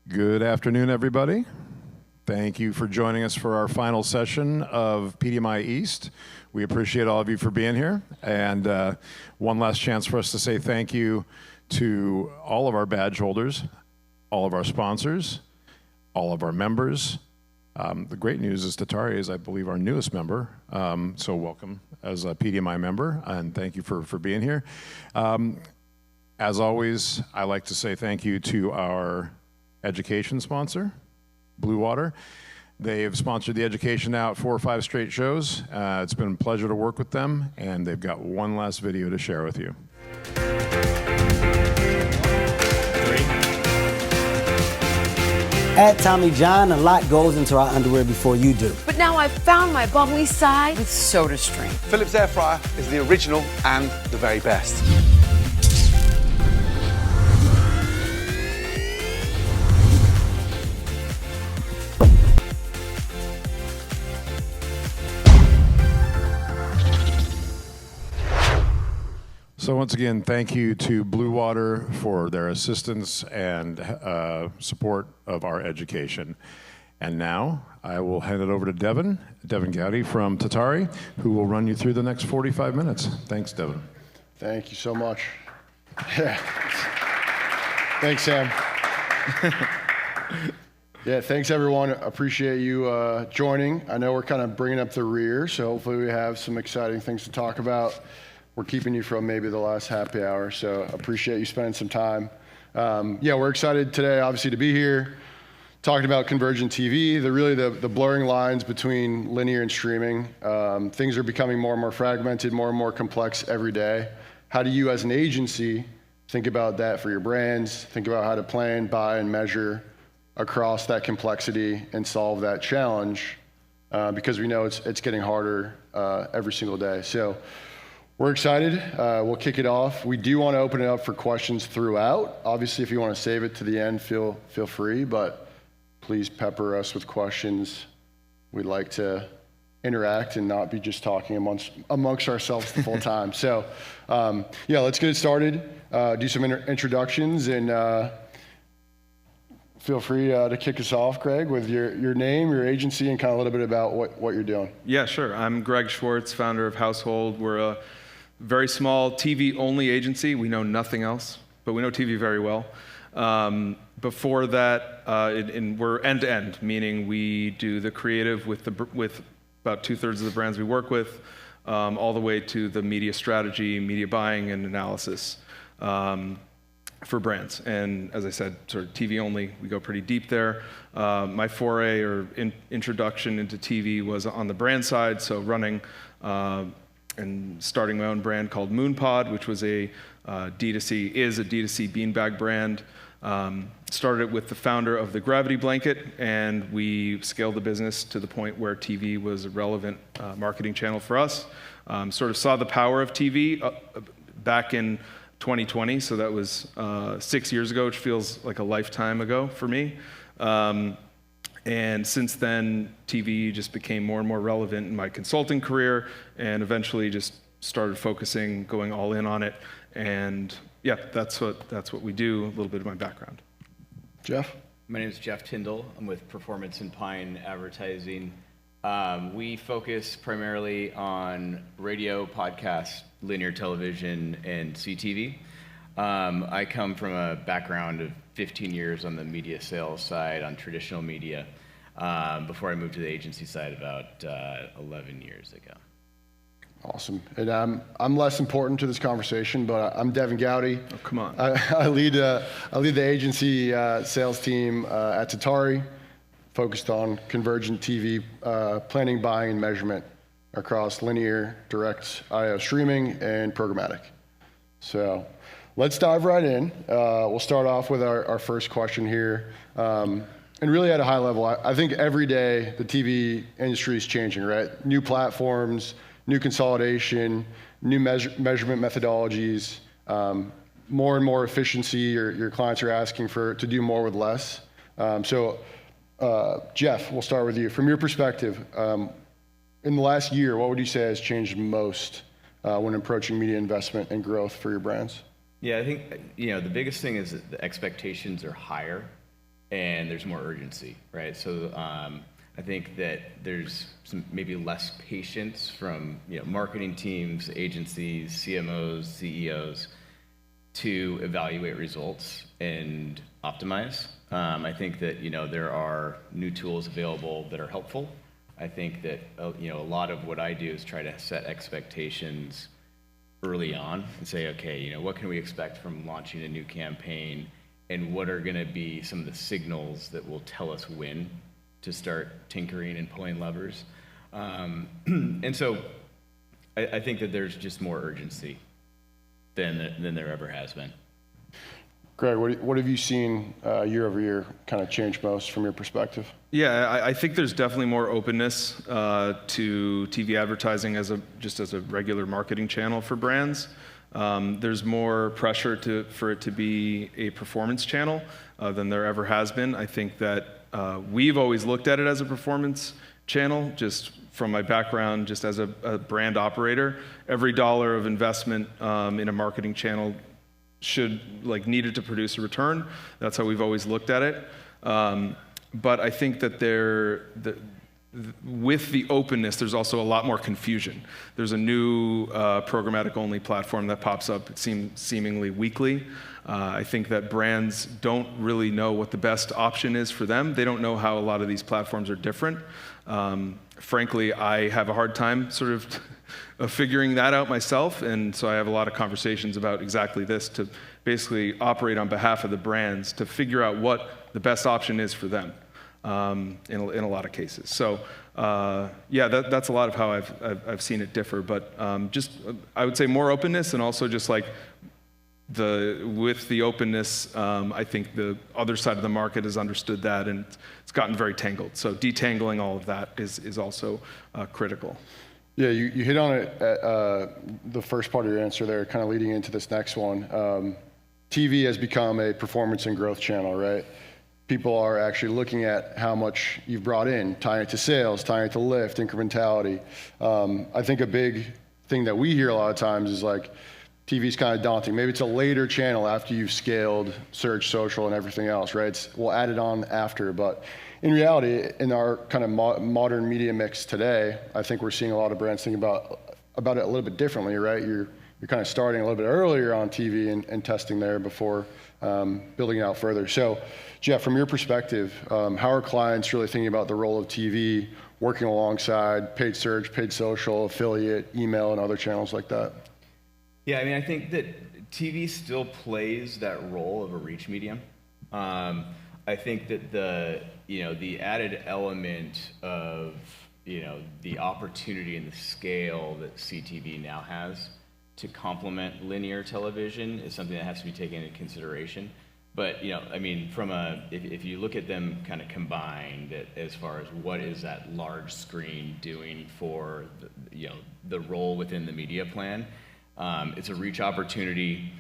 Good afternoon, everybody. Thank you for joining us for our final session of PDMI East. We appreciate all of you for being here. And one last chance for us to say thank you to all of our badge holders, all of our sponsors, all of our members. The great news is Tatari is, I believe, our newest member. So welcome as a PDMI member, and thank you for being here. As always, I like to say thank you to our education sponsor, Blue Water. They've sponsored the education now at 4 or 5 straight shows. It's been a pleasure to work with them, and they've got one last video to share with you. At Tommy John, a lot goes into our underwear before you do. But now I've found my bubbly side with SodaStream. Philips air fryer is the original and the very best. So once again, thank you to Blue Water for their assistance and support of our education. And now I will hand it over to Devin Gowdy from Tatari, who will run you through the next 45 minutes. Thanks, Devin. Thank you so much. Yeah. Thanks, Sam. Yeah, thanks everyone. Appreciate you joining. I know we're kind of bringing up the rear, so hopefully we have some exciting things to talk about. We're keeping you from maybe the last happy hour, so appreciate you spending some time. Yeah, we're excited today, obviously, to be here, talking about Convergent TV, the blurring lines between linear and streaming. Things are becoming more and more fragmented, more and more complex every day. How do you, as an agency, think about that for your brands, think about how to plan, buy, and measure across that complexity and solve that challenge, because we know it's getting harder every single day. So we're excited. We'll kick it off. We do want to open it up for questions throughout. Obviously, if you want to save it to the end, feel free, but please pepper us with questions. We'd like to interact and not be just talking amongst ourselves the full time. So yeah, let's get it started. Do some introductions, and feel free to kick us off, Greg, with your name, your agency, and kind of a little bit about what you're doing. Yeah, sure. I'm Greg Schwartz, founder of Household. We're a very small TV-only agency. We know nothing else, but we know TV very well. Before that, we're end-to-end, meaning we do the creative with about 2/3 of the brands we work with, all the way to the media strategy, media buying, and analysis for brands. And as I said, sort of TV only, we go pretty deep there. My foray or introduction into TV was on the brand side, so running and starting my own brand called Moonpod, which was a D2C beanbag brand. Started it with the founder of the Gravity Blanket, and we scaled the business to the point where TV was a relevant marketing channel for us. Sort of saw the power of TV back in 2020, so that was 6 years ago, which feels like a lifetime ago for me. And since then, TV just became more and more relevant in my consulting career, and eventually just started focusing, going all in on it. And yeah, that's what we do, a little bit of my background. Jeff? My name is Jeff Tindall. I'm with Performance and Pine Advertising. We focus primarily on radio, podcast, linear television, and CTV. I come from a background of 15 years on the media sales side, on traditional media, before I moved to the agency side about 11 years ago. Awesome. And I'm less important to this conversation, but I'm Devin Gowdy. Oh, come on. I lead the agency sales team at Tatari, focused on Convergent TV planning, buying, and measurement across linear, direct IO streaming, and programmatic. So let's dive right in. We'll start off with our first question here. And really at a high level, I think every day the TV industry is changing, right? New platforms, new consolidation, new measurement methodologies, more and more efficiency. Your clients are asking to do more with less. So Jeff, we'll start with you. From your perspective, in the last year, what would you say has changed most when approaching media investment and growth for your brands? Yeah, I think the biggest thing is that the expectations are higher. and there's more urgency, right? So I think that there's some maybe less patience from marketing teams, agencies, CMOs, CEOs to evaluate results and optimize. I think that there are new tools available that are helpful. I think that a lot of what I do is try to set expectations early on and say, okay, what can we expect from launching a new campaign, and what are going to be some of the signals that will tell us when to start tinkering and pulling levers. And so I think that there's just more urgency than there ever has been. Greg, what have you seen year over year kind of change most from your perspective? Yeah, I think there's definitely more openness to TV advertising as a regular marketing channel for brands. There's more pressure for it to be a performance channel than there ever has been. I think that we've always looked at it as a performance channel, just from my background, just as a brand operator. Every dollar of investment in a marketing channel needed to produce a return. That's how we've always looked at it. But I think that with the openness, there's also a lot more confusion. There's a new programmatic-only platform that pops up, it seems, seemingly weekly. I think that brands don't really know what the best option is for them. They don't know how a lot of these platforms are different. Frankly, I have a hard time sort of figuring that out myself, and so I have a lot of conversations about exactly this, to basically operate on behalf of the brands to figure out what the best option is for them in a lot of cases. So yeah, that's a lot of how I've seen it differ, but I would say more openness, and also just like with the openness, I think the other side of the market has understood that, and it's gotten very tangled. So detangling all of that is also critical. Yeah, you hit on it at the first part of your answer there, kind of leading into this next one. TV has become a performance and growth channel, right? People are actually looking at how much you've brought in, tying it to sales, tying it to lift, incrementality. I think a big thing that we hear a lot of times is like, TV's kind of daunting. Maybe it's a later channel after you've scaled search, social, and everything else, right? We'll add it on after, but in reality, in our kind of modern media mix today, I think we're seeing a lot of brands think about it a little bit differently, right? You're kind of starting a little bit earlier on TV and testing there before building it out further. So, Jeff, from your perspective, how are clients really thinking about the role of TV working alongside paid search, paid social, affiliate, email, and other channels like that? Yeah, I mean, I think that TV still plays that role of a reach medium. I think that the added element of the opportunity and the scale that CTV now has to complement linear television is something that has to be taken into consideration. But I mean, if you look at them kind of combined, as far as what is that large screen doing for the role within the media plan. It's a reach opportunity.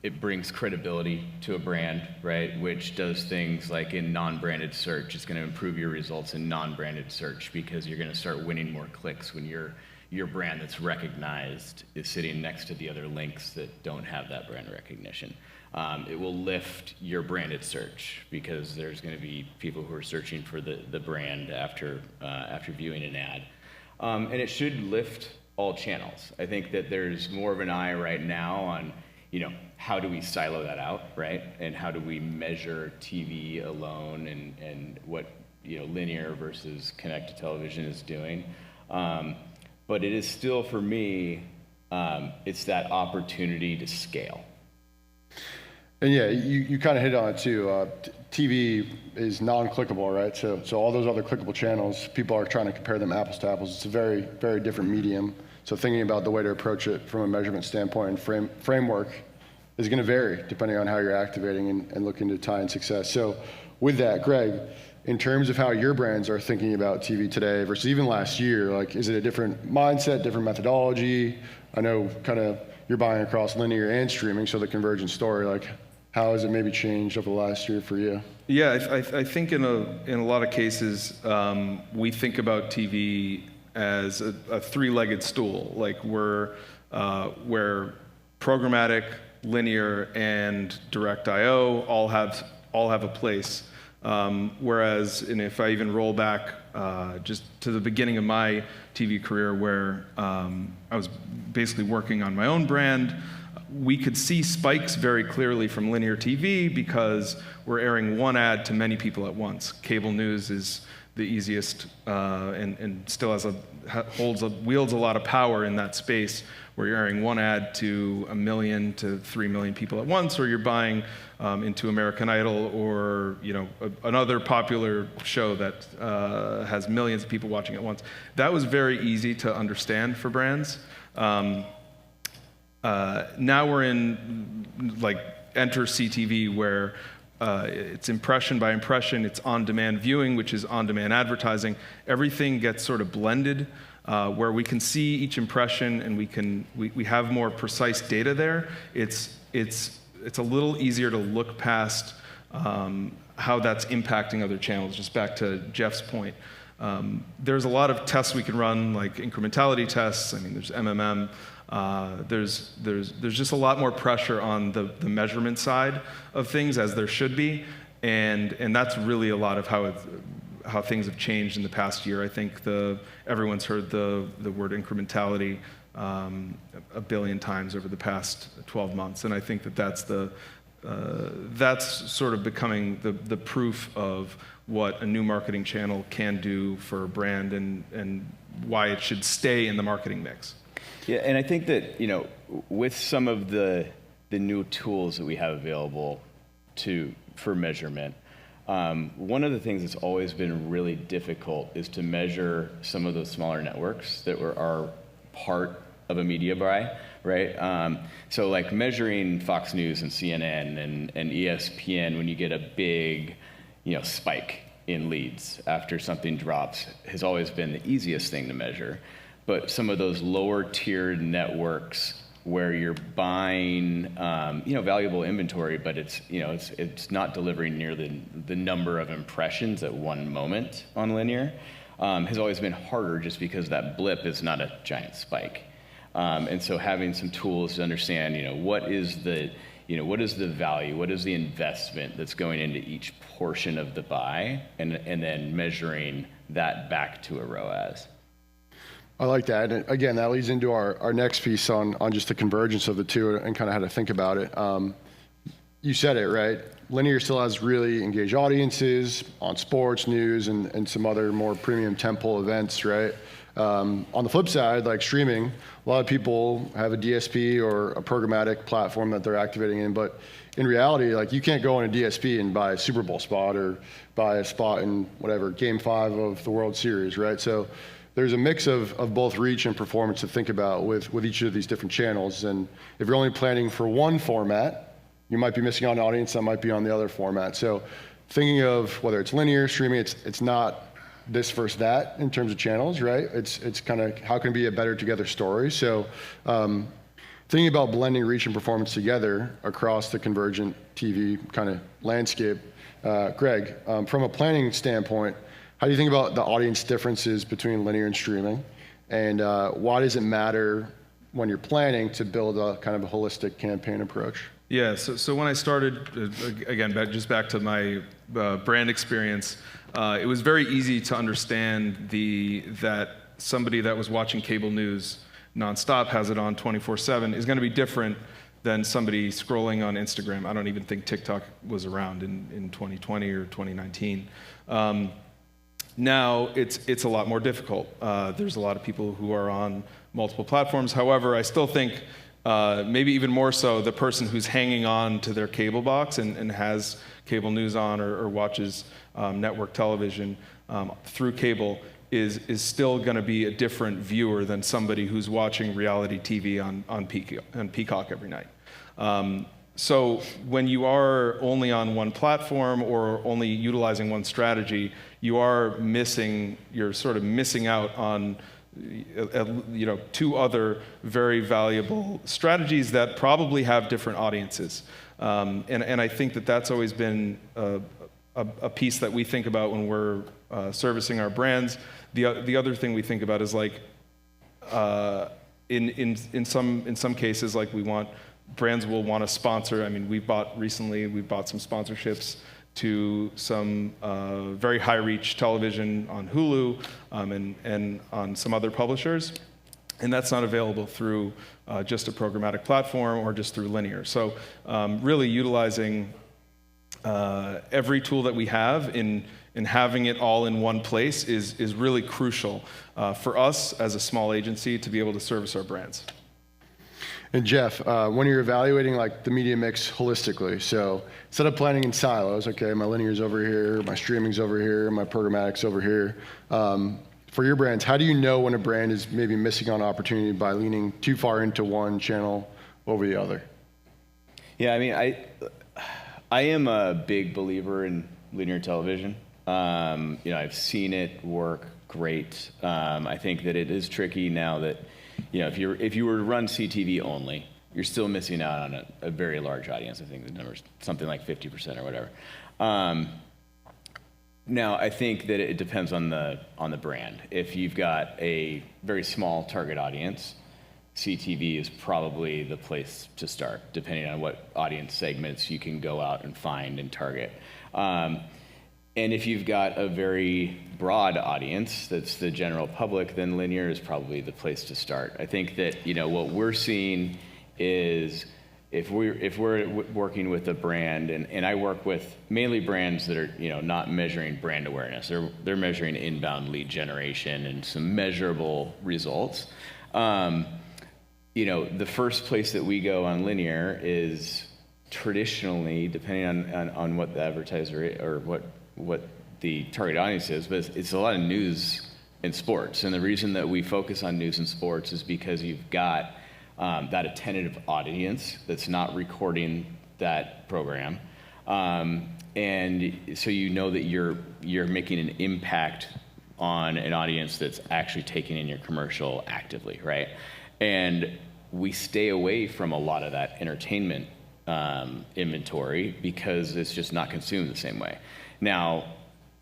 It brings credibility to a brand, right? Which does things like in non-branded search. It's going to improve your results in non-branded search because you're going to start winning more clicks when your brand that's recognized is sitting next to the other links that don't have that brand recognition. It will lift your branded search because there's going to be people who are searching for the brand after viewing an ad, and it should lift all channels. I think that there's more of an eye right now on, how do we silo that out, right? And how do we measure TV alone and what, linear versus connected television is doing. But it is still, for me, it's that opportunity to scale. And yeah, you kind of hit on it too. TV is non-clickable, right? So all those other clickable channels, people are trying to compare them apples to apples. It's a very, very different medium. So thinking about the way to approach it from a measurement standpoint and framework is going to vary depending on how you're activating and looking to tie in success. So with that, Greg, in terms of how your brands are thinking about TV today versus even last year, like, is it a different mindset, different methodology? I know kind of you're buying across linear and streaming, so the Convergent story, like, how has it maybe changed over the last year for you? Yeah, I think in a lot of cases, we think about TV as a three-legged stool, like where programmatic, linear, and direct IO all all have a place. Whereas, and if I even roll back just to the beginning of my TV career where I was basically working on my own brand, we could see spikes very clearly from linear TV because we're airing one ad to many people at once. Cable news is the easiest and still wields a lot of power in that space where you're airing one ad to 1 million to 3 million people at once, or you're buying into American Idol or another popular show that has millions of people watching at once. That was very easy to understand for brands. Now we're in enter CTV where it's impression by impression, it's on-demand viewing, which is on-demand advertising. Everything gets sort of blended where we can see each impression and we have more precise data there. It's a little easier to look past how that's impacting other channels. Just back to Jeff's point. There's a lot of tests we can run, like incrementality tests. I mean, there's MMM. There's just a lot more pressure on the measurement side of things, as there should be, and that's really a lot of how things have changed in the past year. I think everyone's heard the word incrementality a billion times over the past 12 months, and I think that's sort of becoming the proof of what a new marketing channel can do for a brand and why it should stay in the marketing mix. Yeah, and I think that, with some of the new tools that we have available for measurement, one of the things that's always been really difficult is to measure some of those smaller networks that are part of a media buy, right? So like measuring Fox News and CNN and ESPN when you get a big, spike in leads after something drops has always been the easiest thing to measure. But some of those lower tiered networks where you're buying, valuable inventory, but it's not delivering near the number of impressions at one moment on linear, has always been harder just because that blip is not a giant spike. And so having some tools to understand, what is the value, what is the investment that's going into each portion of the buy, and then measuring that back to a ROAS. I like that. And again, that leads into our next piece on just the convergence of the two and kind of how to think about it. You said it, right? Linear still has really engaged audiences on sports, news, and some other more premium tentpole events, right? On the flip side, like streaming, a lot of people have a DSP or a programmatic platform that they're activating in, but in reality, like you can't go on a DSP and buy a Super Bowl spot or buy a spot in whatever, Game 5 of the World Series, right? So there's a mix of both reach and performance to think about with each of these different channels. And if you're only planning for one format, you might be missing out on an audience that might be on the other format. So thinking of whether it's linear, streaming, it's not this versus that in terms of channels, right? It's kind of how can it be a better together story. So thinking about blending reach and performance together across the convergent TV kind of landscape, Greg, from a planning standpoint, how do you think about the audience differences between linear and streaming? And why does it matter when you're planning to build a kind of a holistic campaign approach? Yeah, so when I started, again, back to my brand experience, it was very easy to understand that somebody that was watching cable news nonstop, has it on 24/7, is going to be different than somebody scrolling on Instagram. I don't even think TikTok was around in 2020 or 2019. Now it's a lot more difficult. There's a lot of people who are on multiple platforms. However, I still think maybe even more so the person who's hanging on to their cable box and has cable news on or watches network television through cable is still going to be a different viewer than somebody who's watching reality TV on Peacock every night. So when you are only on one platform or only utilizing one strategy, you're sort of missing out on two other very valuable strategies that probably have different audiences. And I think that's always been a piece that we think about when we're servicing our brands. The other thing we think about is like in some cases, like brands will want to sponsor. I mean, we've bought some sponsorships to some very high reach television on Hulu and on some other publishers. And that's not available through just a programmatic platform or just through linear. So really utilizing every tool that we have in having it all in one place is really crucial for us as a small agency to be able to service our brands. And Jeff, when you're evaluating like the media mix holistically, so instead of planning in silos, okay, my linear's over here, my streaming's over here, my programmatic's over here. For your brands, how do you know when a brand is maybe missing on opportunity by leaning too far into one channel over the other? Yeah, I mean, I am a big believer in linear television. I've seen it work great. I think that it is tricky now that, if you were to run CTV only, you're still missing out on a very large audience. I think the number's something like 50% or whatever. Now, I think that it depends on the brand. If you've got a very small target audience, CTV is probably the place to start, depending on what audience segments you can go out and find and target. And if you've got a very broad audience that's the general public, then linear is probably the place to start. I think that what we're seeing is if we're working with a brand, and I work with mainly brands that are not measuring brand awareness, they're measuring inbound lead generation and some measurable results. The first place that we go on linear is traditionally, depending on what the advertiser or what the target audience is, but it's a lot of news and sports. And the reason that we focus on news and sports is because you've got that attentive audience that's not recording that program. And so that you're making an impact on an audience that's actually taking in your commercial actively, right? And we stay away from a lot of that entertainment inventory because it's just not consumed the same way. Now,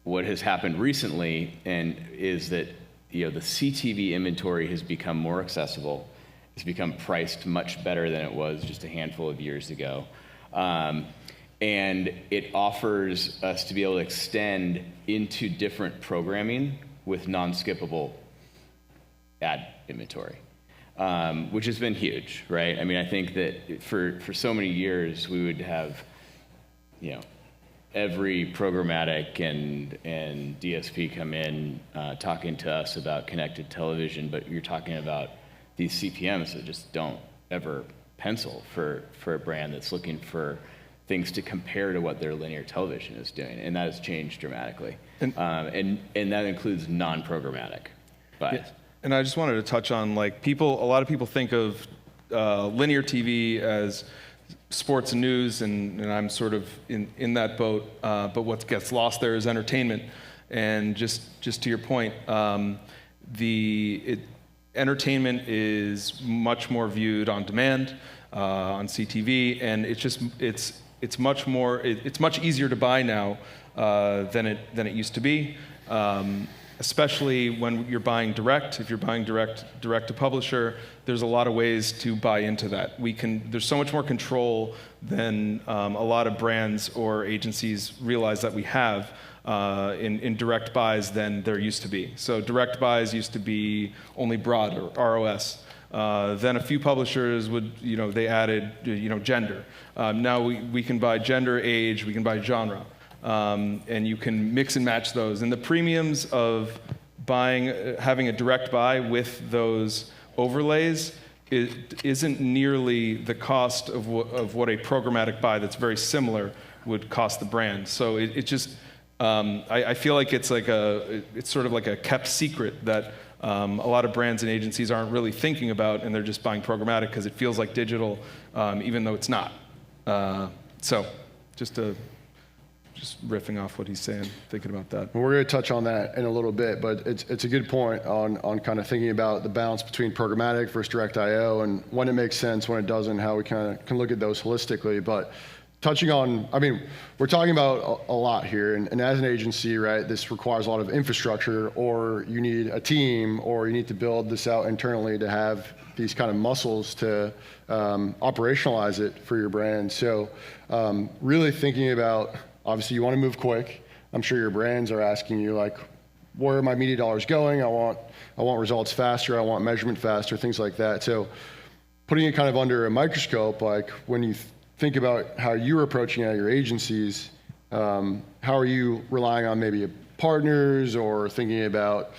what has happened recently is that the CTV inventory has become more accessible. It's become priced much better than it was just a handful of years ago. And it offers us to be able to extend into different programming with non-skippable ad inventory, which has been huge, right? I mean, I think that for so many years we would have, every programmatic and DSP come in talking to us about connected television, but you're talking about these CPMs that just don't ever pencil for a brand that's looking for things to compare to what their linear television is doing, and that has changed dramatically. And that includes non-programmatic buys. Yeah. And I just wanted to touch on a lot of people think of linear TV as sports and news, and I'm sort of in that boat. But what gets lost there is entertainment. And just to your point, entertainment is much more viewed on demand on CTV, and it's much easier to buy now than it used to be. Especially when you're buying direct. If you're buying direct to publisher, there's a lot of ways to buy into that. There's so much more control than a lot of brands or agencies realize that we have in direct buys than there used to be. So direct buys used to be only broad or ROS. Then a few publishers they added gender. Now we can buy gender, age, we can buy genre. And you can mix and match those. And the premiums of having a direct buy with those overlays isn't nearly the cost of what a programmatic buy that's very similar would cost the brand. So I feel like it's sort of like a kept secret that a lot of brands and agencies aren't really thinking about, and they're just buying programmatic because it feels like digital, even though it's not. So just riffing off what he's saying, thinking about that. Well, we're going to touch on that in a little bit, but it's a good point on kind of thinking about the balance between programmatic versus direct IO and when it makes sense, when it doesn't, how we kind of can look at those holistically. But touching on, we're talking about a lot here, and as an agency, right, this requires a lot of infrastructure, or you need a team, or you need to build this out internally to have these kind of muscles to operationalize it for your brand. So really thinking about obviously you want to move quick. I'm sure your brands are asking you like, where are my media dollars going? I want results faster. I want measurement faster, things like that. So putting it kind of under a microscope, like when you think about how you're approaching it at your agencies, how are you relying on maybe partners or thinking about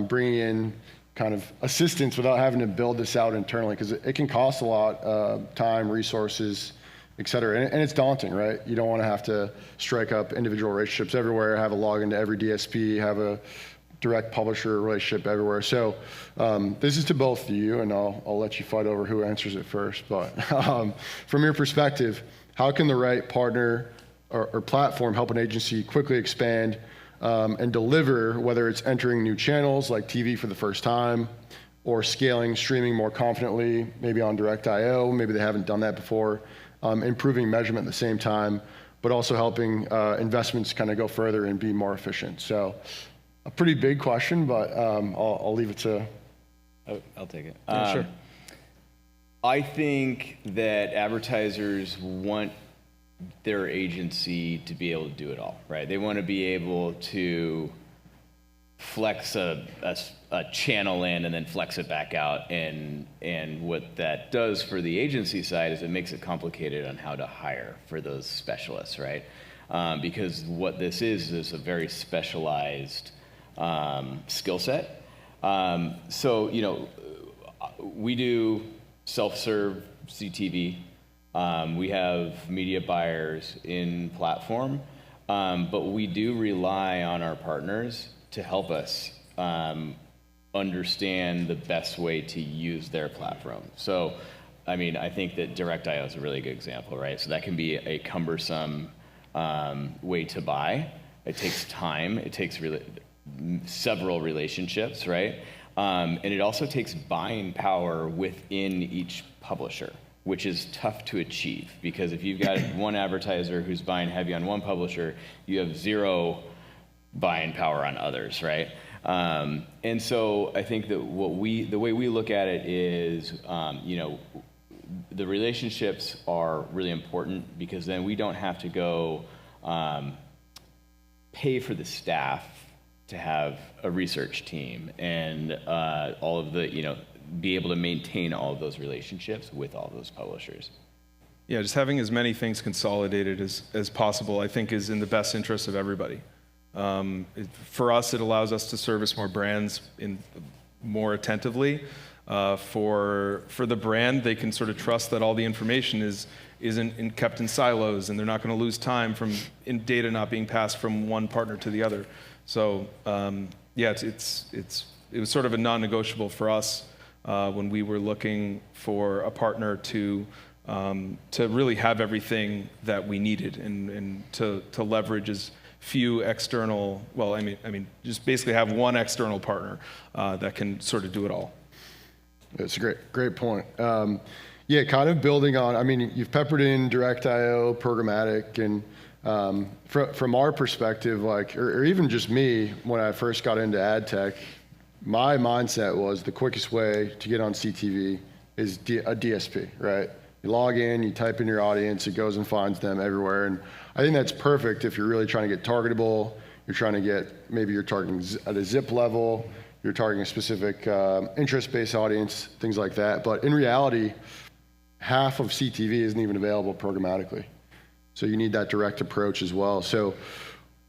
bringing in kind of assistance without having to build this out internally? Because it can cost a lot of time, resources, et cetera. And it's daunting, right? You don't want to have to strike up individual relationships everywhere, have a login to every DSP, have a direct publisher relationship everywhere. So this is to both of you, and I'll let you fight over who answers it first. But from your perspective, how can the right partner or platform help an agency quickly expand and deliver, whether it's entering new channels like TV for the first time, or scaling streaming more confidently, maybe on direct.io, maybe they haven't done that before, improving measurement at the same time, but also helping investments kind of go further and be more efficient. So a pretty big question, but I'll leave it to... I'll take it. Yeah, sure. I think that advertisers want their agency to be able to do it all, right? They want to be able to flex a channel in and then flex it back out. And what that does for the agency side is it makes it complicated on how to hire for those specialists, right? Because what this is a very specialized skill set. So, you know, we do self-serve CTV. We have media buyers in platform, but we do rely on our partners to help us understand the best way to use their platform. So, I mean, I think that direct.io is a really good example, right? So that can be a cumbersome way to buy. It takes time. It takes several relationships, right? And it also takes buying power within each publisher, which is tough to achieve, because if you've got one advertiser who's buying heavy on one publisher, you have zero buying power on others, right? And so I think that the way we look at it is, you know, the relationships are really important, because then we don't have to go pay for the staff to have a research team and all of the, you know, be able to maintain all of those relationships with all those publishers. Yeah, just having as many things consolidated as possible, I think, is in the best interest of everybody. For us, it allows us to service more brands more attentively. For the brand, they can sort of trust that all the information isn't kept in silos, and they're not going to lose time from data not being passed from one partner to the other. So yeah, it was sort of a non-negotiable for us when we were looking for a partner to really have everything that we needed and to leverage as few external, well, I mean, just basically have one external partner that can sort of do it all. That's a great point. Yeah, kind of building on, I mean, you've peppered in direct.io, programmatic, and from our perspective, like, or even just me, when I first got into ad tech, my mindset was the quickest way to get on CTV is a DSP, right? You log in, you type in your audience, it goes and finds them everywhere. And I think that's perfect if you're really trying to get targetable, you're trying to get, maybe you're targeting at a zip level, you're targeting a specific interest-based audience, things like that. But in reality, half of CTV isn't even available programmatically. So you need that direct approach as well. So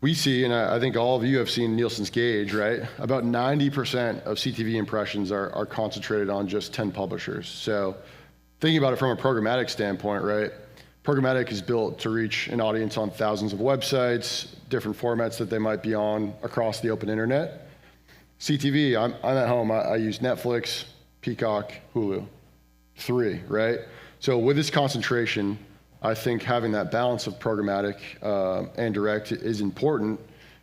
we see, and I think all of you have seen Nielsen's gauge, right? About 90% of CTV impressions are concentrated on just 10 publishers. So thinking about it from a programmatic standpoint, right? Programmatic is built to reach an audience on thousands of websites, different formats that they might be on across the open internet. CTV, I'm at home, I use Netflix, Peacock, Hulu, 3, right? So with this concentration, I think having that balance of programmatic and direct is important,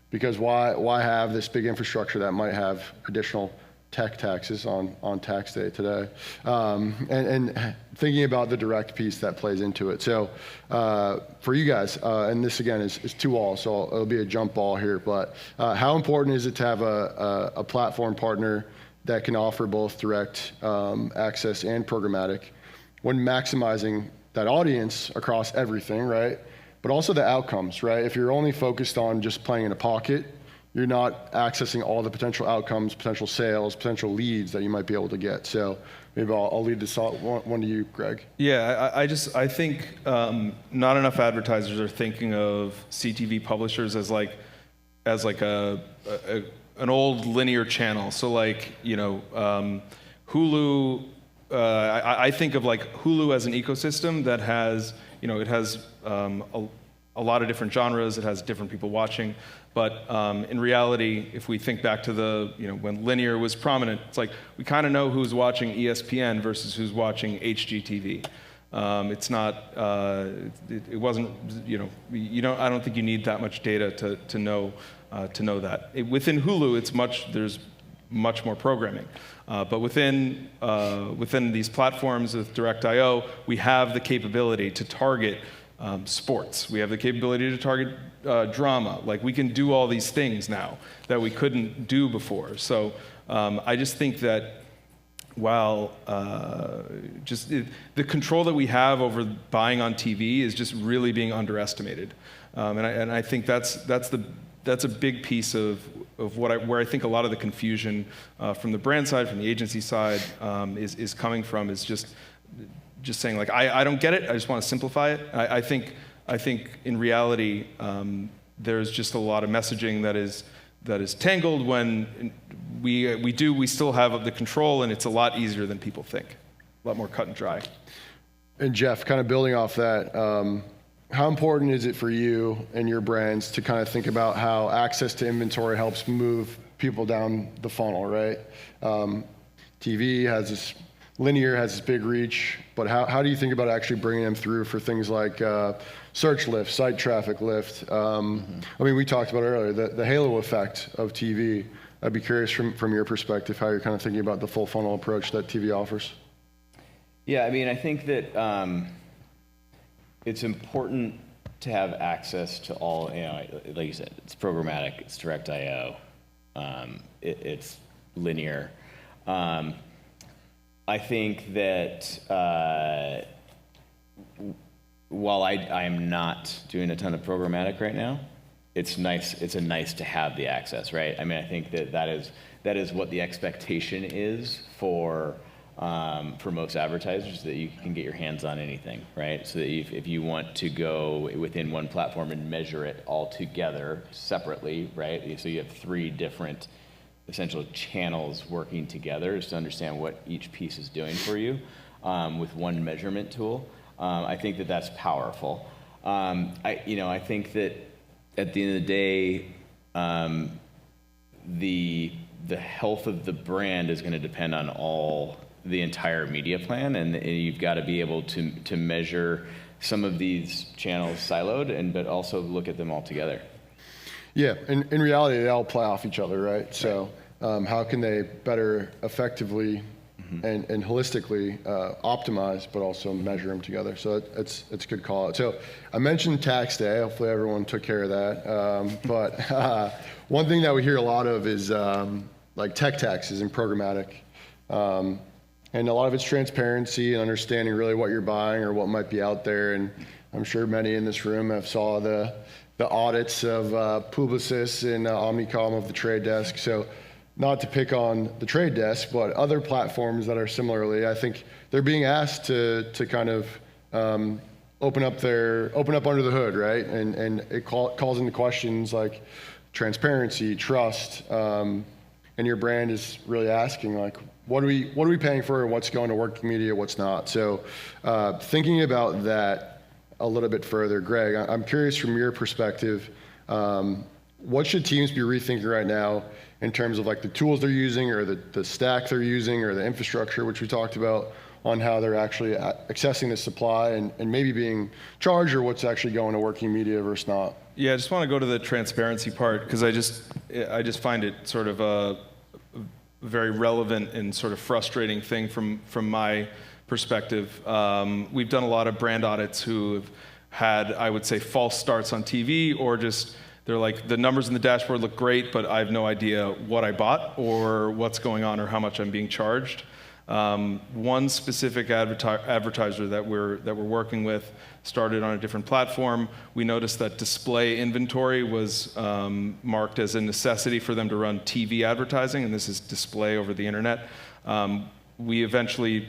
because why have this big infrastructure that might have additional tech taxes on tax day today? And thinking about the direct piece that plays into it. So for you guys, and this again is 2-all, so it'll be a jump ball here, but how important is it to have a platform partner that can offer both direct access and programmatic when maximizing that audience across everything, right? But but also the outcomes, right? If you're only focused on just playing in a pocket, you're not accessing all the potential outcomes, potential sales, potential leads that you might be able to get. So maybe I'll lead this one to you, Greg. Yeah, I think not enough advertisers are thinking of CTV publishers as like an old linear channel. So like, Hulu, I think of like Hulu as an ecosystem that has, it has a lot of different genres, it has different people watching. But in reality, if we think back to when linear was prominent, it's like we kind of know who's watching ESPN versus who's watching HGTV. It's not, it wasn't, I don't think you need that much data to know that. Within Hulu, there's much more programming. But within these platforms with Direct.io, we have the capability to target sports. We have the capability to target drama. Like, we can do all these things now that we couldn't do before. So I just think that while the control that we have over buying on TV is just really being underestimated. And I think that's a big piece of where I think a lot of the confusion from the brand side, from the agency side, is coming from, is just saying, like, I don't get it, I just want to simplify it. I think in reality, there's just a lot of messaging that is tangled when we still have the control, and it's a lot easier than people think. A lot more cut and dry. And Jeff, kind of building off that, how important is it for you and your brands to kind of think about how access to inventory helps move people down the funnel, right? TV has this, linear has this big reach, but how do you think about actually bringing them through for things like search lift, site traffic lift? I mean, we talked about earlier, the halo effect of TV. I'd be curious from your perspective how you're kind of thinking about the full funnel approach that TV offers. Yeah, I mean, I think that it's important to have access to all, like you said, it's programmatic, it's Direct.io, it's linear. I think that while I am not doing a ton of programmatic right now, it's nice to have the access, right? I mean, I think that is what the expectation is for most advertisers, that you can get your hands on anything, right? So that if you want to go within one platform and measure it all together separately, right? So you have 3 different essential channels working together, is to understand what each piece is doing for you with one measurement tool. I think that that's powerful. I think that at the end of the day, the health of the brand is going to depend on the entire media plan, and you've got to be able to measure some of these channels siloed, but also look at them all together. Yeah, in reality, they all play off each other, right? So how can they better effectively and holistically optimize, but also measure them together? So it's a good call out. So I mentioned tax day. Hopefully everyone took care of that. But one thing that we hear a lot of is like tech taxes and programmatic. And a lot of it's transparency and understanding really what you're buying or what might be out there. And I'm sure many in this room have saw the audits of Publicis and Omnicom of the Trade Desk. So not to pick on the Trade Desk, but other platforms that are similarly, I think they're being asked to kind of open up under the hood, right? And it calls into questions like transparency, trust, and your brand is really asking, like, what are we paying for, and what's going to working media, what's not? So thinking about that a little bit further, Greg, I'm curious from your perspective, what should teams be rethinking right now in terms of like the tools they're using, or the stack they're using, or the infrastructure, which we talked about, on how they're actually accessing the supply and maybe being charged, or what's actually going to working media versus not? Yeah, I just want to go to the transparency part, because I just find it sort of a very relevant and sort of frustrating thing from my perspective. We've done a lot of brand audits who have had, I would say, false starts on TV, or just they're like, the numbers in the dashboard look great, but I have no idea what I bought or what's going on or how much I'm being charged. One specific advertiser that we're working with started on a different platform. We noticed that display inventory was marked as a necessity for them to run TV advertising, and this is display over the internet. We eventually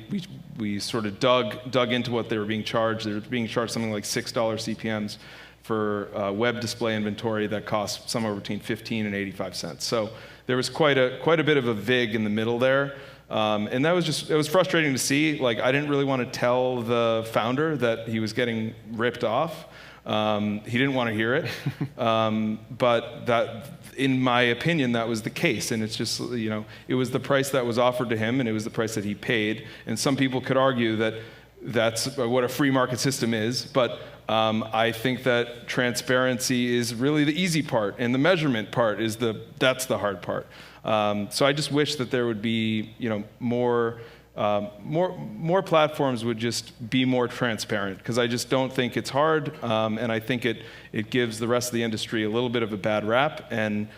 we sort of dug into what they were being charged. They were being charged something like $6 CPMs for web display inventory that cost somewhere between 15 and 85 cents. So there was quite a bit of a vig in the middle there. And that was it was frustrating to see. Like, I didn't really want to tell the founder that he was getting ripped off. He didn't want to hear it. But that, in my opinion, that was the case. And it's just, it was the price that was offered to him, and it was the price that he paid. And some people could argue that that's what a free market system is. But I think that transparency is really the easy part, and the measurement part that's the hard part. So I just wish that there would be, more platforms would just be more transparent, because I just don't think it's hard, and I think it gives the rest of the industry a little bit of a bad rap, and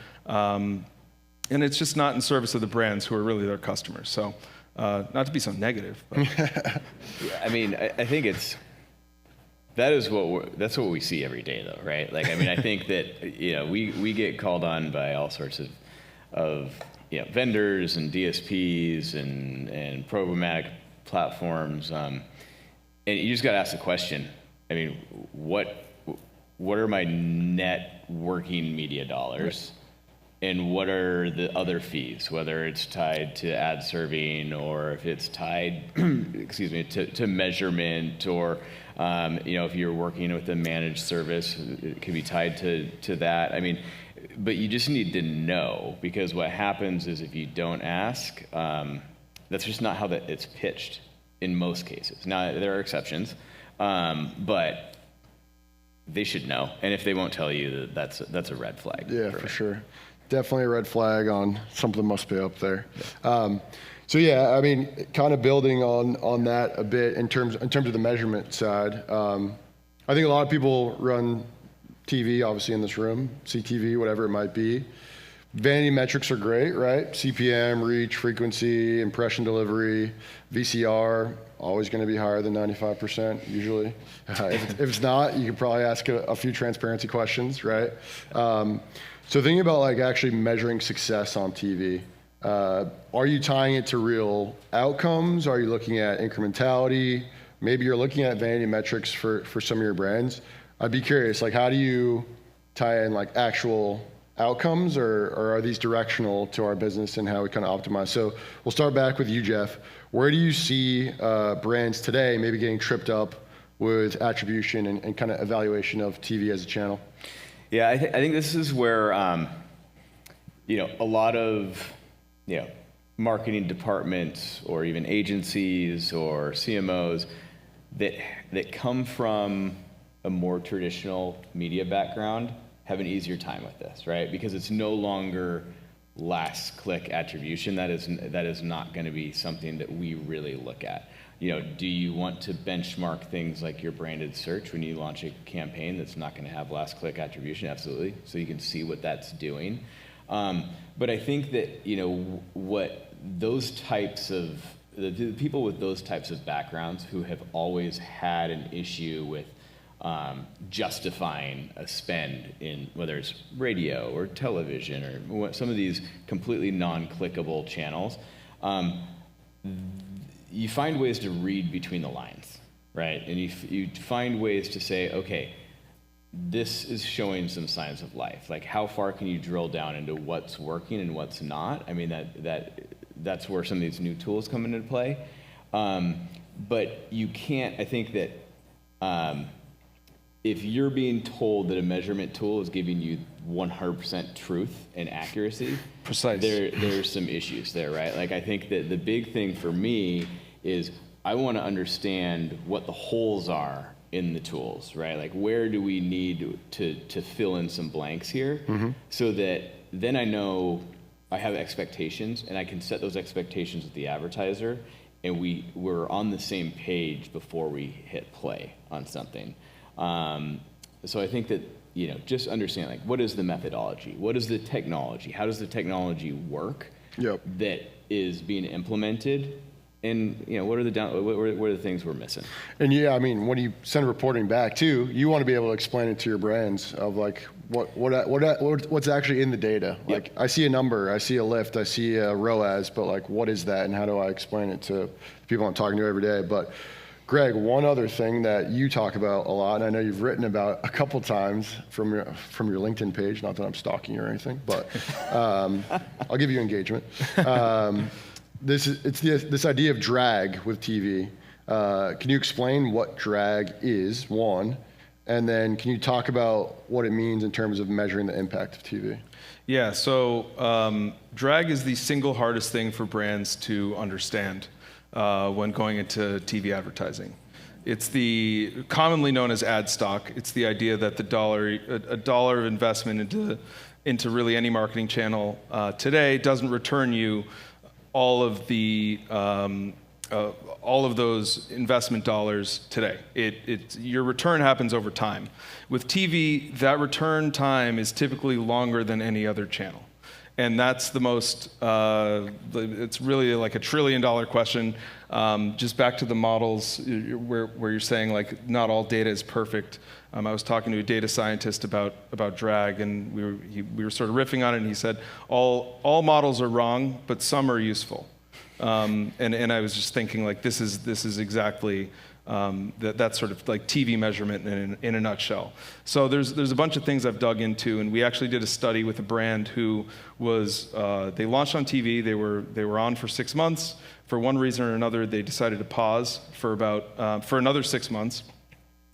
it's just not in service of the brands who are really their customers. So not to be so negative. But. I mean, I think that's what we see every day, though, right? Like, I mean, I think that we get called on by all sorts of vendors and DSPs and programmatic platforms, and you just got to ask the question. I mean, what are my net working media dollars, and what are the other fees? Whether it's tied to ad serving, or if it's tied, to measurement, or if you're working with a managed service, it could be tied to that. I mean. But you just need to know, because what happens is if you don't ask, that's just not how it's pitched in most cases. Now, there are exceptions, but they should know. And if they won't tell you, that's a red flag. Yeah, for sure. Definitely a red flag on something must be up there. So yeah, I mean, kind of building on that a bit in terms of the measurement side. I think a lot of people run TV, obviously, in this room, CTV, whatever it might be. Vanity metrics are great, right? CPM, reach, frequency, impression delivery, VCR, always going to be higher than 95%, usually. If it's not, you could probably ask a few transparency questions, right? So thinking about actually measuring success on TV, are you tying it to real outcomes? Are you looking at incrementality? Maybe you're looking at vanity metrics for some of your brands. I'd be curious, how do you tie in actual outcomes, or are these directional to our business and how we kind of optimize? So we'll start back with you, Jeff. Where do you see brands today maybe getting tripped up with attribution and kind of evaluation of TV as a channel? Yeah, I think this is where a lot of marketing departments, or even agencies or CMOs that come from a more traditional media background have an easier time with this, right? Because it's no longer last click attribution. That is not going to be something that we really look at. Do you want to benchmark things like your branded search when you launch a campaign that's not going to have last click attribution? Absolutely. So you can see what that's doing. But I think that what those types of the people with those types of backgrounds who have always had an issue with justifying a spend in whether it's radio or television or some of these completely non-clickable channels, you find ways to read between the lines, right? And you find ways to say, okay, this is showing some signs of life. Like, how far can you drill down into what's working and what's not? I mean, that's where some of these new tools come into play. But you can't, I think that if you're being told that a measurement tool is giving you 100% truth and accuracy, precise, there's some issues there, right? Like, I think that the big thing for me is I want to understand what the holes are in the tools, right? Like, where do we need to fill in some blanks here, so that then I know I have expectations and I can set those expectations with the advertiser, and we're on the same page before we hit play on something. So I think that, just understand, what is the methodology? What is the technology? How does the technology work that is being implemented? And what are the things we're missing? And yeah, I mean, when you send reporting back too, you want to be able to explain it to your brands of like what's actually in the data. Yep. Like I see a number, I see a lift, I see a ROAS, but like what is that and how do I explain it to people I'm talking to every day? But Greg, one other thing that you talk about a lot, and I know you've written about a couple times from your LinkedIn page, not that I'm stalking you or anything, but I'll give you engagement. This idea of drag with TV. Can you explain what drag is, one, and then can you talk about what it means in terms of measuring the impact of TV? Yeah, so drag is the single hardest thing for brands to understand when going into TV advertising. It's the commonly known as ad stock. It's the idea that a dollar of investment into really any marketing channel today doesn't return you all of those investment dollars today. Your return happens over time. With TV, that return time is typically longer than any other channel. And that's the most, it's really like $1 trillion question. Just back to the models where you're saying like not all data is perfect. I was talking to a data scientist about drag, and we were sort of riffing on it, and he said, all models are wrong, but some are useful. And I was just thinking like this is exactly that sort of like TV measurement in a nutshell. So there's a bunch of things I've dug into, and we actually did a study with a brand who was they launched on TV. They were on for 6 months. For one reason or another, they decided to pause for another 6 months.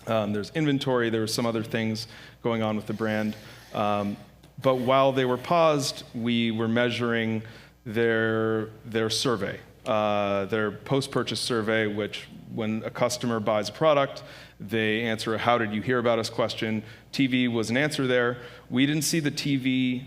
There's inventory. There were some other things going on with the brand. But while they were paused, we were measuring their survey, their post-purchase survey, which when a customer buys a product, they answer a "how did you hear about us" question. TV was an answer there. We didn't see the TV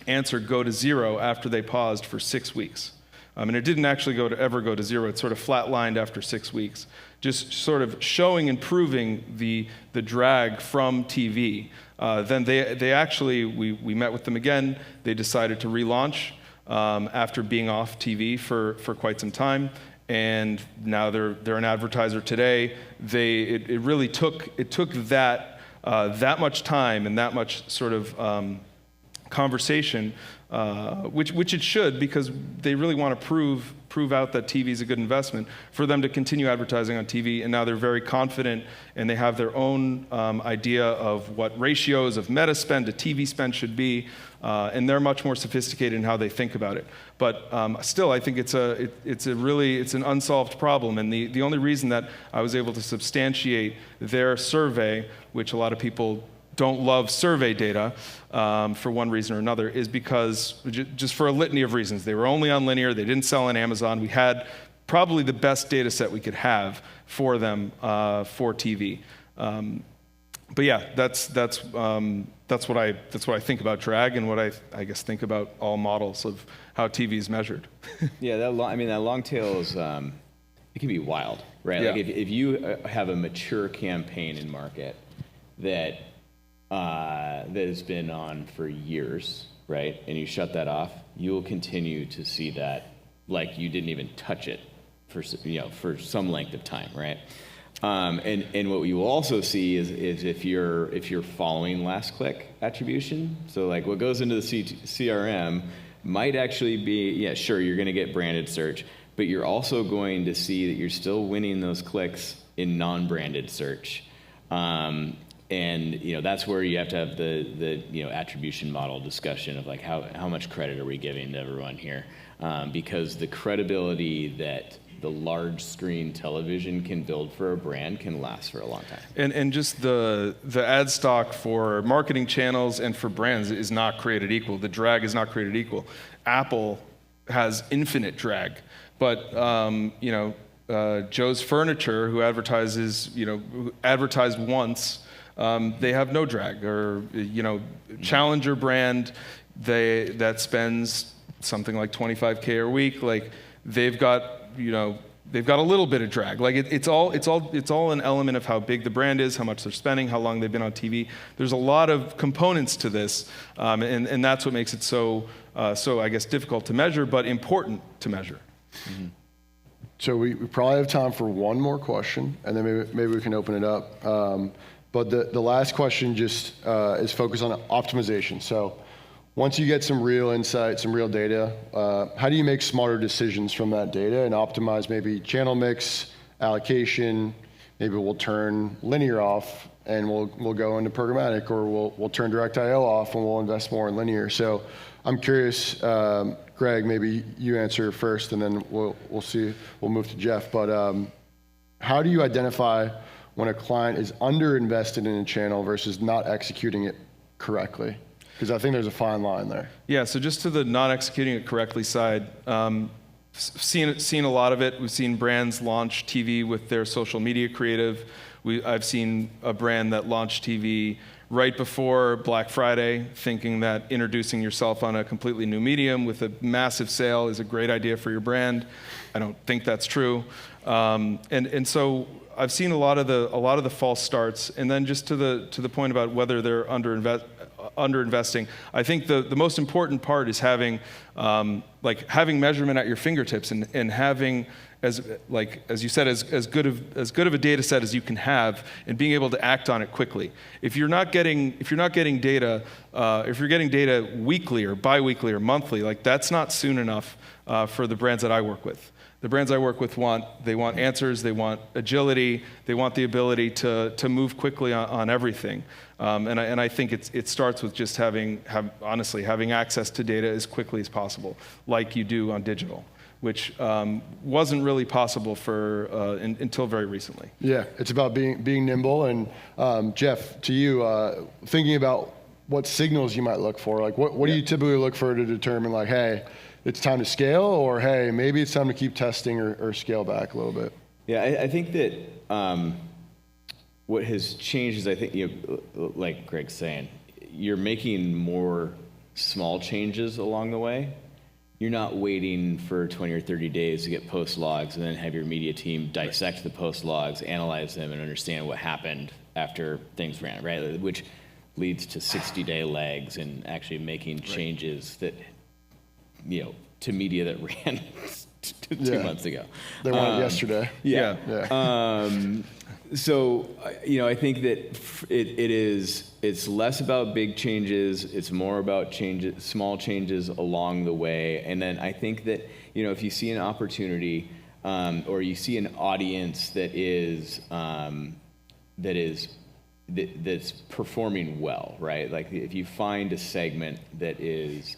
answer go to 0 after they paused for 6 weeks. And it didn't actually ever go to 0. It sort of flatlined after 6 weeks, just sort of showing and proving the drag from TV. Then they actually, we met with them again. They decided to relaunch after being off TV for quite some time. And now they're an advertiser today. It really took that much time and that much sort of conversation, which it should, because they really want to prove out that TV is a good investment, for them to continue advertising on TV. And now they're very confident, and they have their own idea of what ratios of meta spend to TV spend should be, and they're much more sophisticated in how they think about it. But still, I think it's an unsolved problem. And the only reason that I was able to substantiate their survey, which a lot of people don't love survey data for one reason or another, is because, just for a litany of reasons. They were only on linear, they didn't sell on Amazon. We had probably the best data set we could have for them for TV. But yeah, that's what I think about drag, and what I guess think about all models of how TV is measured. Yeah, that long tail is it can be wild, right? Yeah. Like if you have a mature campaign in market that has been on for years, right? And you shut that off, you will continue to see that like you didn't even touch it for some length of time, right? And what you will also see is if you're following last click attribution, so like what goes into the CRM might actually be, yeah, sure, you're going to get branded search, but you're also going to see that you're still winning those clicks in non-branded search. And that's where you have to have the attribution model discussion of like how much credit are we giving to everyone here, because the credibility that the large screen television can build for a brand can last for a long time. And just the ad stock for marketing channels and for brands is not created equal. The drag is not created equal. Apple has infinite drag, but Joe's Furniture, who advertised once. They have no drag, or Challenger brand, that spends something like $25K a week. Like they've got a little bit of drag. Like it's all an element of how big the brand is, how much they're spending, how long they've been on TV. There's a lot of components to this, and that's what makes it so I guess difficult to measure, but important to measure. Mm-hmm. So we probably have time for one more question, and then maybe we can open it up. But the last question just is focused on optimization. So once you get some real insight, some real data, how do you make smarter decisions from that data and optimize maybe channel mix, allocation? Maybe we'll turn linear off and we'll go into programmatic, or we'll turn direct IO off and we'll invest more in linear. So I'm curious, Greg, maybe you answer first, and then we'll move to Jeff. But how do you identify when a client is underinvested in a channel versus not executing it correctly? Because I think there's a fine line there. Yeah, so just to the not executing it correctly side, seen a lot of it. We've seen brands launch TV with their social media creative. I've seen a brand that launched TV right before Black Friday, thinking that introducing yourself on a completely new medium with a massive sale is a great idea for your brand. I don't think that's true. And so I've seen a lot of the false starts. And then just to the point about whether they're underinvesting, I think the most important part is having measurement at your fingertips and having, as you said, as good of a data set as you can have, and being able to act on it quickly. If you're getting data weekly or biweekly or monthly, like that's not soon enough for the brands that I work with. The brands I work with want answers, they want agility, they want the ability to move quickly on everything. And I think it starts with just having access to data as quickly as possible, like you do on digital, which wasn't really possible until very recently. Yeah, it's about being nimble. And Jeff, to you, thinking about what signals you might look for, like what do you typically look for to determine, like, hey, it's time to scale, or hey, maybe it's time to keep testing or scale back a little bit? Yeah, I think that what has changed is, I think, like Greg's saying, you're making more small changes along the way. You're not waiting for 20 or 30 days to get post logs and then have your media team dissect the post logs, analyze them, and understand what happened after things ran, right? Which leads to 60-day lags and actually making changes that, to media that ran 2 months ago. They want it yesterday. Yeah. So, I think that it's less about big changes. It's more about small changes along the way. And then I think that, if you see an opportunity or you see an audience that's performing well, right? Like if you find a segment that is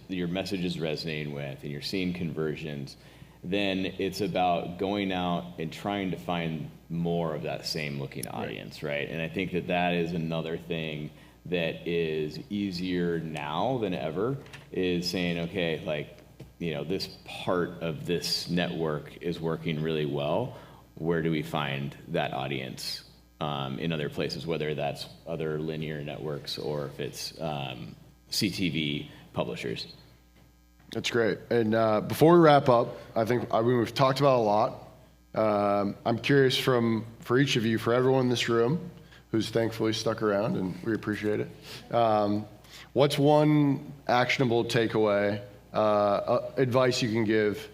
your message is resonating with and you're seeing conversions, then it's about going out and trying to find more of that same looking audience, right? And I think that is another thing that is easier now than ever, is saying, okay, this part of this network is working really well. Where do we find that audience in other places, whether that's other linear networks or if it's CTV publishers? That's great. And before we wrap up, I think we've talked about a lot. I'm curious for each of you, for everyone in this room who's thankfully stuck around, and we appreciate it. What's one actionable takeaway, advice you can give,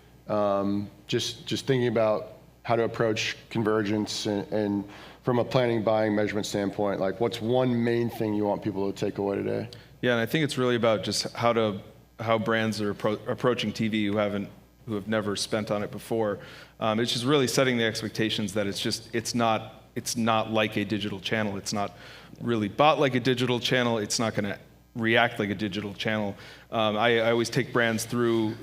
just thinking about how to approach convergence and from a planning, buying, measurement standpoint? Like, what's one main thing you want people to take away today? Yeah, and I think it's really about just how brands are approaching TV who have never spent on it before. It's just really setting the expectations that it's not like a digital channel. It's not really bought like a digital channel. It's not going to react like a digital channel. I always take brands through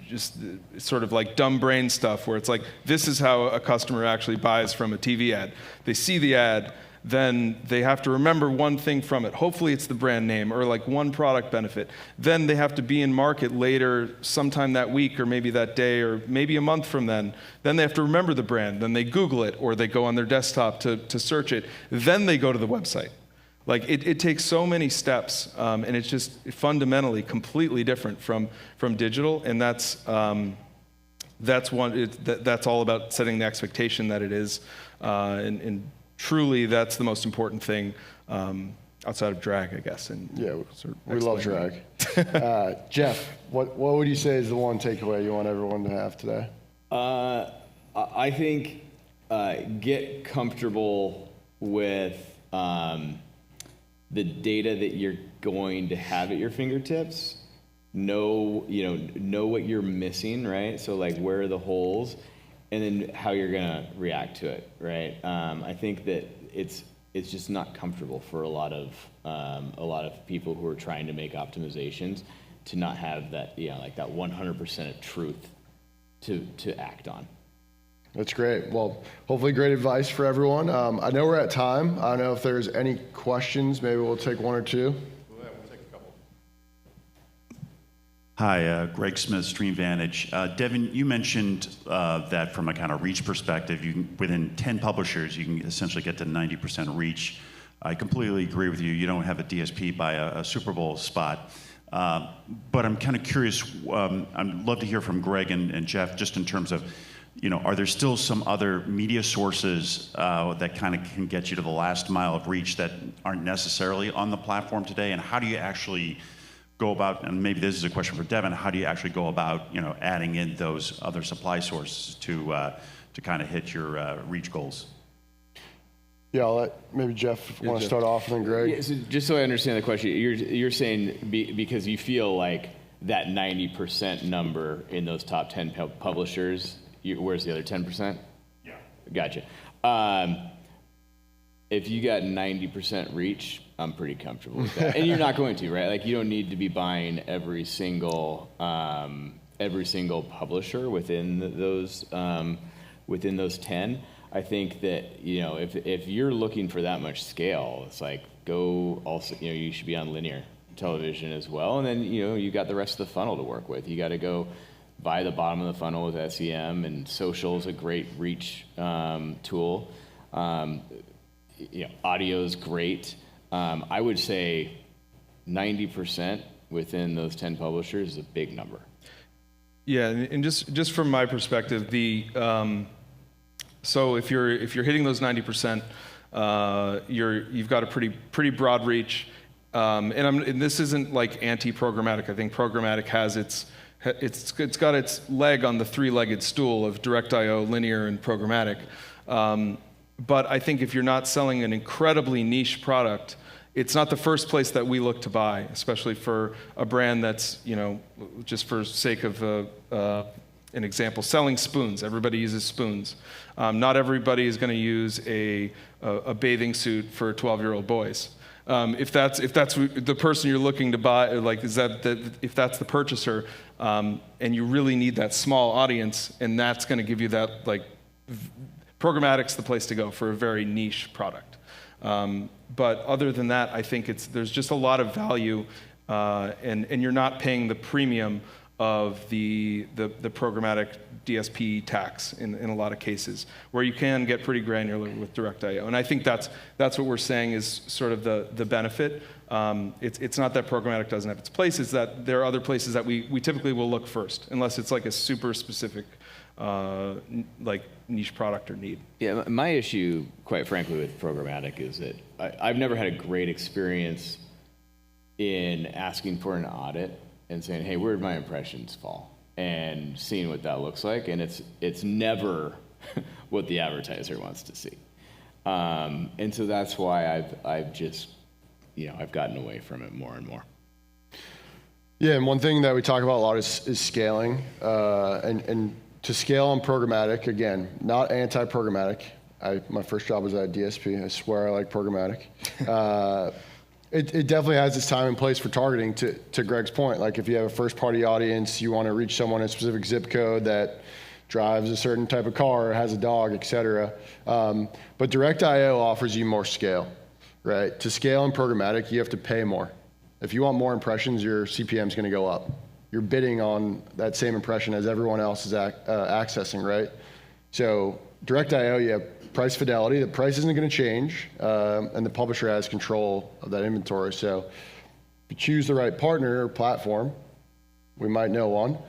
just sort of like dumb brain stuff, where it's like, this is how a customer actually buys from a TV ad. They see the ad, then they have to remember one thing from it. Hopefully it's the brand name or like one product benefit. Then they have to be in market later, sometime that week or maybe that day or maybe a month from then. Then they have to remember the brand. Then they Google it or they go on their desktop to search it. Then they go to the website. Like it takes so many steps, and it's just fundamentally completely different from digital, and that's all about setting the expectation that it is, and truly that's the most important thing outside of drag, I guess. And yeah, we love drag. Jeff, what would you say is the one takeaway you want everyone to have today? I think get comfortable with the data that you're going to have at your fingertips. Know what you're missing, right? So like, where are the holes, and then how you're gonna react to it, right? I think that it's just not comfortable for a lot of people who are trying to make optimizations to not have that, like that 100% of truth to act on. That's great. Well, hopefully great advice for everyone. I know we're at time. I don't know if there's any questions. Maybe we'll take one or two. We'll take a couple. Hi, Greg Smith, Stream Vantage. Devin, you mentioned that from a kind of reach perspective, within 10 publishers, you can essentially get to 90% reach. I completely agree with you. You don't have a DSP by a Super Bowl spot. But I'm kind of curious, I'd love to hear from Greg and Jeff, just in terms of, are there still some other media sources that kind of can get you to the last mile of reach that aren't necessarily on the platform today? And how do you actually go about, and maybe this is a question for Devin, how do you actually go about, adding in those other supply sources to kind of hit your reach goals? Yeah, I'll let maybe Jeff want to start off, and then Greg. Yeah, so just so I understand the question, you're saying because you feel like that 90% number in those top 10 publishers, where's the other 10%? Yeah. Gotcha. If you got 90% reach, I'm pretty comfortable with that. And you're not going to, right? Like, you don't need to be buying every single publisher within those 10. I think that, if you're looking for that much scale, it's like, go also, you should be on linear television as well. And then, you got the rest of the funnel to work with. You got to go buy the bottom of the funnel with SEM, and social is a great reach tool. Audio is great. I would say 90% within those 10 publishers is a big number. Yeah, and just from my perspective, so if you're hitting those 90%, you've got a pretty broad reach. And this isn't like anti-programmatic. I think programmatic has it's got its leg on the three-legged stool of direct IO, linear, and programmatic. But I think if you're not selling an incredibly niche product, it's not the first place that we look to buy, especially for a brand that's, just for sake of an example, selling spoons. Everybody uses spoons. Not everybody is going to use a bathing suit for 12-year-old boys. If that's the person you're looking to buy, like, if that's the purchaser, and you really need that small audience, and that's going to give you that, like, programmatic's the place to go for a very niche product. But other than that, I think there's just a lot of value, and you're not paying the premium of the programmatic DSP tax in a lot of cases, where you can get pretty granular with direct IO. And I think that's what we're saying is sort of the benefit. It's not that programmatic doesn't have its place, it's that there are other places that we typically will look first, unless it's like a super specific like niche product or need. Yeah, my issue, quite frankly, with programmatic is that I've never had a great experience in asking for an audit and saying, hey, where did my impressions fall? And seeing what that looks like, and it's never what the advertiser wants to see. And so that's why I've just, I've gotten away from it more and more. Yeah, and one thing that we talk about a lot is scaling, and to scale on programmatic, again, not anti-programmatic. My first job was at DSP. I swear I like programmatic. It definitely has its time and place for targeting, to Greg's point. Like, if you have a first-party audience, you want to reach someone in a specific zip code that drives a certain type of car, or has a dog, et cetera. But direct IO offers you more scale, right? To scale in programmatic, you have to pay more. If you want more impressions, your CPM is going to go up. You're bidding on that same impression as everyone else is accessing, right? So direct IO, you have price fidelity. The price isn't going to change, and the publisher has control of that inventory. So if you choose the right partner or platform, we might know one,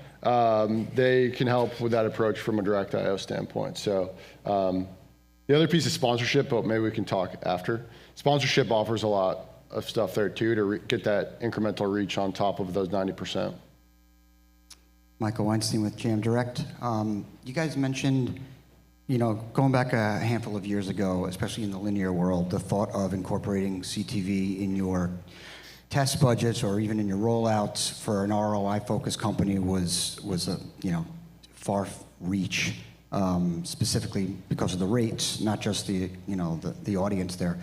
they can help with that approach from a direct IO standpoint. So the other piece is sponsorship, but maybe we can talk after. Sponsorship offers a lot of stuff there too to get that incremental reach on top of those 90%. Michael Weinstein with Jam Direct. You guys mentioned, going back a handful of years ago, especially in the linear world, the thought of incorporating CTV in your test budgets or even in your rollouts for an ROI-focused company was a far reach, specifically because of the rates, not just the audience there.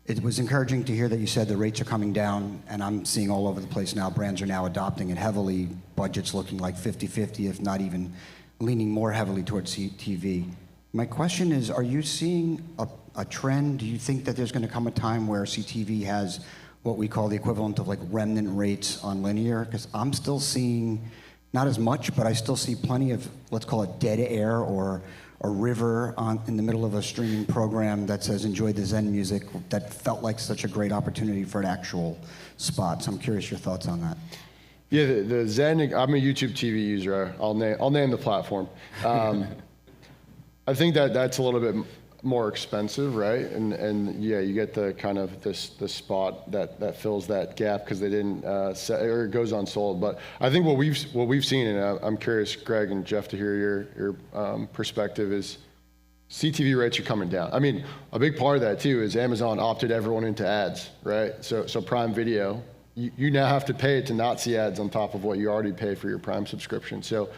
It was encouraging to hear that you said the rates are coming down, and I'm seeing all over the place now, brands are now adopting it heavily, budgets looking like 50-50, if not even leaning more heavily towards CTV. My question is, are you seeing a trend? Do you think that there's going to come a time where CTV has what we call the equivalent of like remnant rates on linear? Because I'm still seeing, not as much, but I still see plenty of, let's call it dead air or a river in the middle of a streaming program that says enjoy the Zen music that felt like such a great opportunity for an actual spot. So I'm curious your thoughts on that. Yeah, the Zen, I'm a YouTube TV user. I'll name the platform. I think that's a little bit more expensive, right? And yeah, you get the kind of the spot that fills that gap because they didn't or it goes unsold. But I think what we've seen, and I'm curious, Greg and Jeff, to hear your perspective, is CTV rates are coming down. I mean, a big part of that too is Amazon opted everyone into ads, right? So Prime Video, you now have to pay to not see ads on top of what you already pay for your Prime subscription. So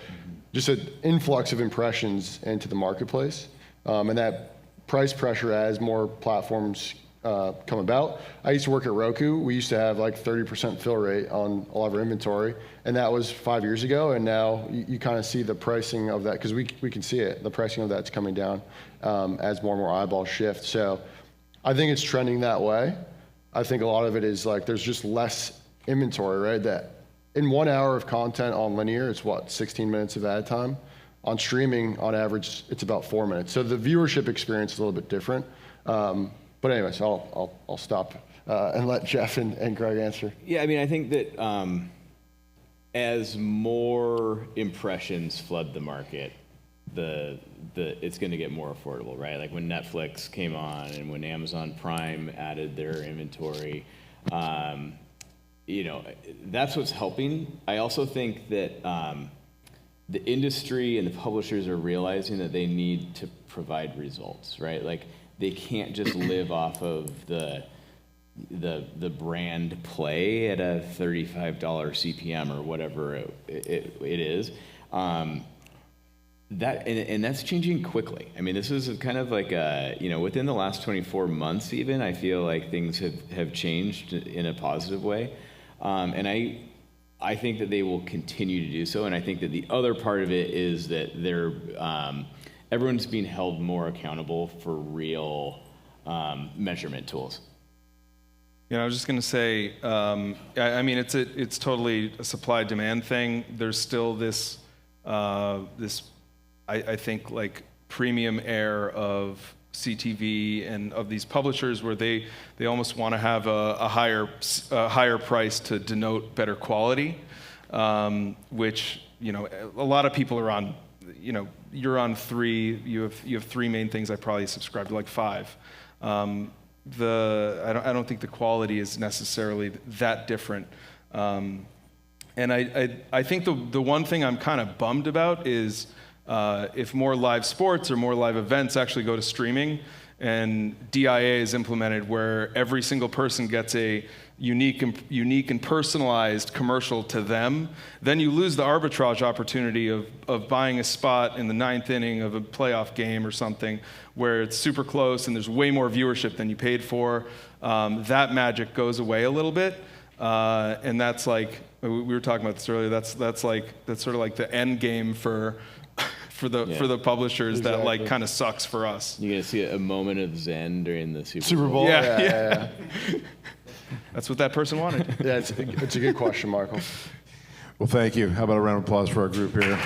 just an influx of impressions into the marketplace, and that price pressure as more platforms come about. I used to work at Roku. We used to have like 30% fill rate on all of our inventory, and that was 5 years ago. And now you kind of see the pricing of that, because we can see it. The pricing of that's coming down as more and more eyeballs shift. So I think it's trending that way. I think a lot of it is like there's just less inventory, right? That in 1 hour of content on linear, it's what, 16 minutes of ad time? On streaming, on average, it's about 4 minutes. So the viewership experience is a little bit different. But anyways, I'll stop and let Jeff and Greg answer. Yeah, I mean, I think that as more impressions flood the market, it's going to get more affordable, right? Like when Netflix came on and when Amazon Prime added their inventory, that's what's helping. I also think that the industry and the publishers are realizing that they need to provide results, right? Like they can't just live off of the brand play at a $35 CPM or whatever it is. That's changing quickly. I mean, this is kind of like within the last 24 months even, I feel like things have changed in a positive way. And I think that they will continue to do so, and I think that the other part of it is that everyone's being held more accountable for real measurement tools. I was just going to say, I mean, it's totally a supply-demand thing. There's still this, I think, like premium air of CTV and of these publishers where they almost want to have a higher price to denote better quality, which a lot of people are on. You're on 3. You have 3 main things. I probably subscribe to like 5. I don't think the quality is necessarily that different. And I think the one thing I'm kind of bummed about is if more live sports or more live events actually go to streaming and DIA is implemented where every single person gets a unique and personalized commercial to them, then you lose the arbitrage opportunity of buying a spot in the 9th inning of a playoff game or something where it's super close and there's way more viewership than you paid for. That magic goes away a little bit. And that's like, we were talking about this earlier, that's sort of like the end game for the publishers. Exactly. That like kind of sucks for us. You're gonna see a moment of zen during the Super Bowl. Yeah. That's what that person wanted. Yeah, it's a good question, Michael. Well, thank you. How about a round of applause for our group here?